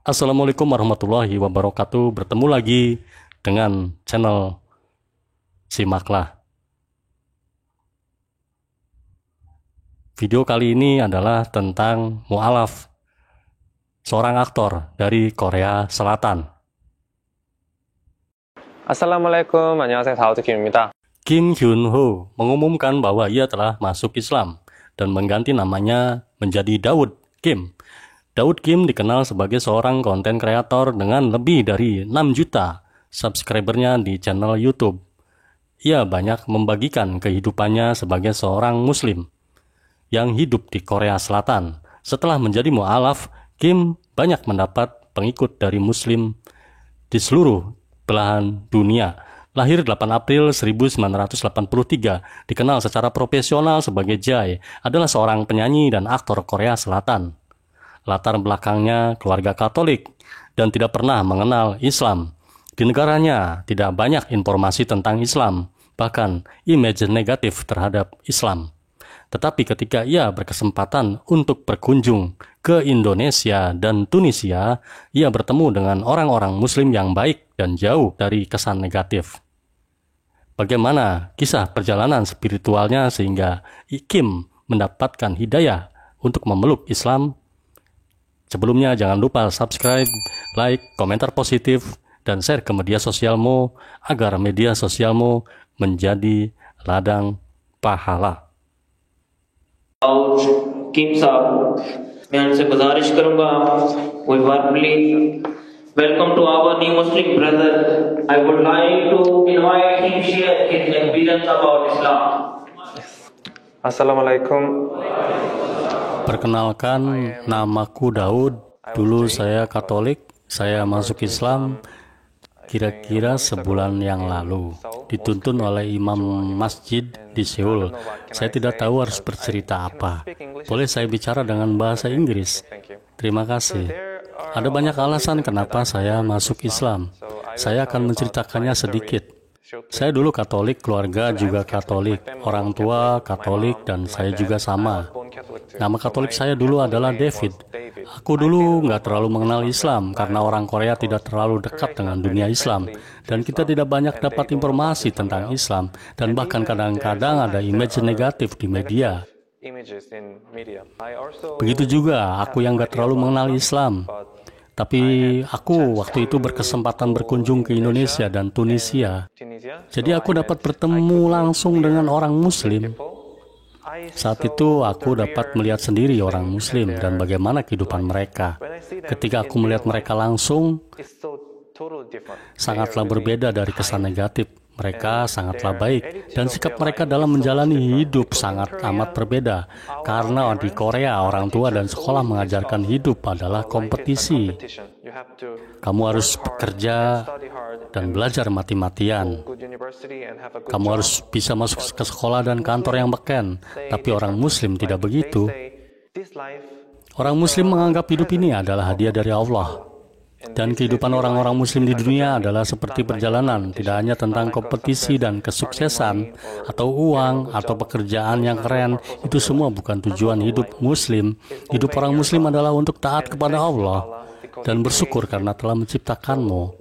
Assalamualaikum warahmatullahi wabarakatuh. Bertemu lagi dengan channel Simaklah. Video kali ini adalah tentang mu'alaf, seorang aktor dari Korea Selatan. Assalamualaikum, 안녕하세요. 다우드킴입니다. Kim Hyun Ho mengumumkan bahwa ia telah masuk Islam dan mengganti namanya menjadi Daud Kim. Daud Kim dikenal sebagai seorang konten kreator dengan lebih dari 6 juta subscribernya di channel YouTube. Ia banyak membagikan kehidupannya sebagai seorang muslim yang hidup di Korea Selatan. Setelah menjadi mu'alaf, Kim banyak mendapat pengikut dari muslim di seluruh belahan dunia. Lahir 8 April 1983, dikenal secara profesional sebagai Jae, adalah seorang penyanyi dan aktor Korea Selatan. Latar belakangnya keluarga Katolik dan tidak pernah mengenal Islam. Di negaranya tidak banyak informasi tentang Islam, bahkan image negatif terhadap Islam. Tetapi ketika ia berkesempatan untuk berkunjung ke Indonesia dan Tunisia, ia bertemu dengan orang-orang Muslim yang baik dan jauh dari kesan negatif. Bagaimana kisah perjalanan spiritualnya sehingga Kim mendapatkan hidayah untuk memeluk Islam? Sebelumnya jangan lupa subscribe, like, komentar positif, dan share ke media sosialmu agar media sosialmu menjadi ladang pahala. किम साहब मैं उनसे गुजारिश करूंगा कोई warmly welcome to our new Muslim brother. I would like to invite him share his experience about Islam. Assalamualaikum. Perkenalkan, namaku Daud. Dulu saya Katolik. Saya masuk Islam kira-kira sebulan yang lalu. Dituntun oleh imam masjid di Seoul. Saya tidak tahu harus bercerita apa. Boleh saya bicara dengan bahasa Inggris? Terima kasih. Ada banyak alasan kenapa saya masuk Islam. Saya akan menceritakannya sedikit. Saya dulu Katolik, keluarga juga Katolik, orang tua Katolik, dan saya juga sama. Nama Katolik saya dulu adalah David. Aku dulu nggak terlalu mengenal Islam karena orang Korea tidak terlalu dekat dengan dunia Islam. Dan kita tidak banyak dapat informasi tentang Islam. Dan bahkan kadang-kadang ada image negatif di media. Begitu juga aku yang nggak terlalu mengenal Islam. Tapi aku waktu itu berkesempatan berkunjung ke Indonesia dan Tunisia. Jadi aku dapat bertemu langsung dengan orang Muslim. Saat itu aku dapat melihat sendiri orang Muslim dan bagaimana kehidupan mereka. Ketika aku melihat mereka langsung, sangatlah berbeda dari kesan negatif. Mereka sangatlah baik dan sikap mereka dalam menjalani hidup sangat amat berbeda. Karena di Korea orang tua dan sekolah mengajarkan hidup adalah kompetisi. Kamu harus bekerja dan belajar mati-matian. Kamu harus bisa masuk ke sekolah dan kantor yang beken. Tapi orang Muslim tidak begitu. Orang Muslim menganggap hidup ini adalah hadiah dari Allah. Dan kehidupan orang-orang Muslim di dunia adalah seperti perjalanan, tidak hanya tentang kompetisi dan kesuksesan, atau uang, atau pekerjaan yang keren. Itu semua bukan tujuan hidup Muslim. Hidup orang Muslim adalah untuk taat kepada Allah dan bersyukur karena telah menciptakanmu.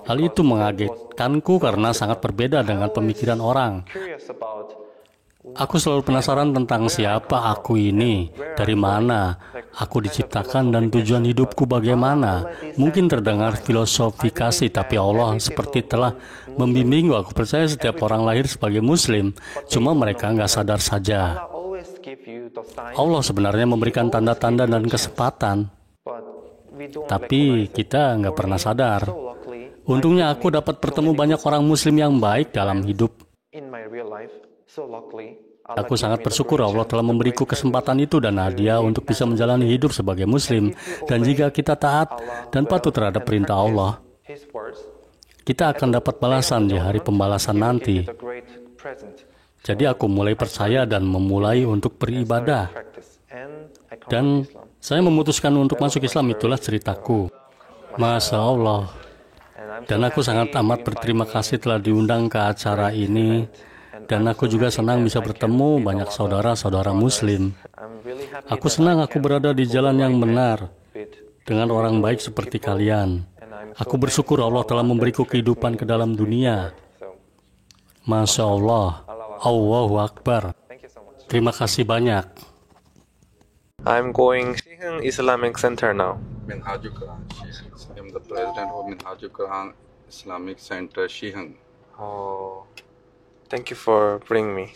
Hal itu mengagetkanku karena sangat berbeda dengan pemikiran orang. Aku selalu penasaran tentang siapa aku ini, dari mana aku diciptakan, dan tujuan hidupku bagaimana. Mungkin terdengar filosofikasi, tapi Allah seperti telah membimbingku. Aku percaya setiap orang lahir sebagai Muslim, cuma mereka nggak sadar saja. Allah sebenarnya memberikan tanda-tanda dan kesempatan, tapi kita nggak pernah sadar. Untungnya aku dapat bertemu banyak orang Muslim yang baik dalam hidup. Aku sangat bersyukur Allah telah memberiku kesempatan itu dan hadiah untuk bisa menjalani hidup sebagai Muslim. Dan jika kita taat dan patuh terhadap perintah Allah, kita akan dapat balasan di hari pembalasan nanti. Jadi aku mulai percaya dan memulai untuk beribadah. Dan saya memutuskan untuk masuk Islam, itulah ceritaku. Masya Allah. Dan aku sangat amat berterima kasih telah diundang ke acara ini. Dan aku juga senang bisa bertemu banyak saudara-saudara Muslim. Aku senang aku berada di jalan yang benar. dengan orang baik seperti kalian. Aku bersyukur Allah telah memberiku kehidupan ke dalam dunia. Masya Allah. Allahu Akbar. Terima kasih banyak. I'm going Shiheng Islamic Center now. Minhajul Quran. I am the president of Minhajul Quran Islamic Center, Shiheng. Oh, thank you for bringing me.